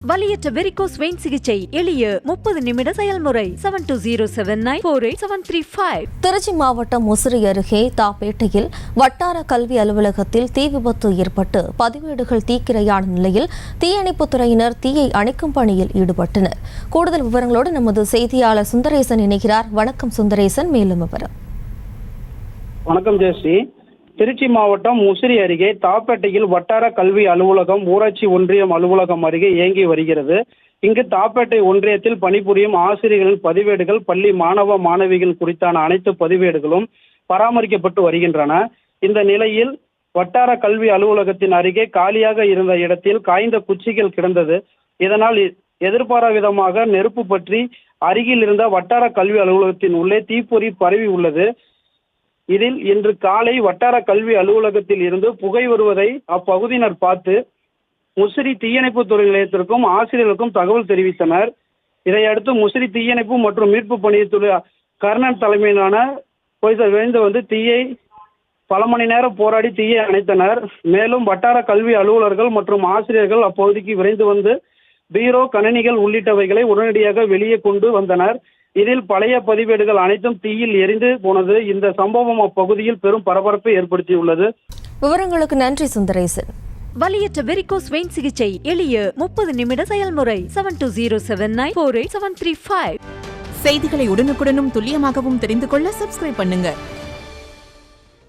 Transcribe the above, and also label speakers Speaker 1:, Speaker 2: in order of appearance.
Speaker 1: வலியற்ற varicose vein சிகிச்சை எளிய 30 நிமிட செயல்முறை 7209487335.
Speaker 2: திருச்சி மாவட்டம் முசிறி அருகே தாப்பேட்டையில் வட்டார கல்வி அலுவலகத்தில் தீ விபத்து ஏற்பட்டு பதிவேடுகள் தீக்கிரையான நிலையில் தீயணைப்புத் துறையினர் தீயை அணைக்கும் பணியில் ஈடுபட்டனர். கூடுதல் விவரங்களோடு நமது செய்தியாளர் சுந்தரேசன் இணைகிறார். வணக்கம் சுந்தரேசன், மேலும் விவரம்.
Speaker 3: வணக்கம் ஜெயஸ்ரீ. திருச்சி மாவட்டம் முசிறி அருகே தாப்பேட்டையில் வட்டார கல்வி அலுவலகம் ஊராட்சி ஒன்றியம் அலுவலகம் அருகே இயங்கி வருகிறது. இங்கு தாப்பேட்டை ஒன்றியத்தில் பணிபுரியும் ஆசிரியர்களின் பதிவேடுகள், பள்ளி மாணவ மாணவிகள் குறித்தான அனைத்து பதிவேடுகளும் பராமரிக்கப்பட்டு வருகின்றன. இந்த நிலையில் வட்டார கல்வி அலுவலகத்தின் அருகே காலியாக இருந்த இடத்தில் காய்ந்த குச்சிகள் கிடந்தது. இதனால் எதிர்பாரா விதமாக நெருப்பு பற்றி அருகில் இருந்த வட்டார கல்வி அலுவலகத்தின் உள்ளே தீப்பொறி பரவி உள்ளது. இதில் இன்று காலை வட்டார கல்வி அலுவலகத்தில் இருந்து புகை வருவதை அப்பகுதியினர் பார்த்து முசிறி தீயணைப்பு துறை நிலையத்திற்கும் ஆசிரியர்களுக்கும் தகவல் தெரிவித்தனர். இதையடுத்து முசிறி தீயணைப்பு மற்றும் மீட்பு பணியத்துறை கர்ணன் தலைமையிலான போலீசார் விரைந்து தீயை பல மணி நேரம் போராடி தீயை அணைத்தனர். மேலும் வட்டார கல்வி அலுவலர்கள் மற்றும் ஆசிரியர்கள் அப்பகுதிக்கு விரைந்து பீரோ, கணினிகள் உள்ளிட்டவைகளை உடனடியாக வெளியே கொண்டு வந்தனர். இதில் பழைய பதிவேடுகள் அனைத்தும் தீயில் எரிந்து போனது. இந்த சம்பவம் அப்பகுதியில் பெரும் பரபரப்பை ஏற்படுத்தியுள்ளது.
Speaker 2: விவரங்களுக்கு நன்றி சுந்தரேசன்.
Speaker 1: வலியற்ற வெரிகோஸ் வெயின் சிகிச்சை எளிய 30 நிமிட செயல்முறை 7209487335.
Speaker 4: செய்திகளை உடனுக்குடனும் துல்லியமாகவும் தெரிந்து கொள்ள சப்ஸ்கிரைப் பண்ணுங்க.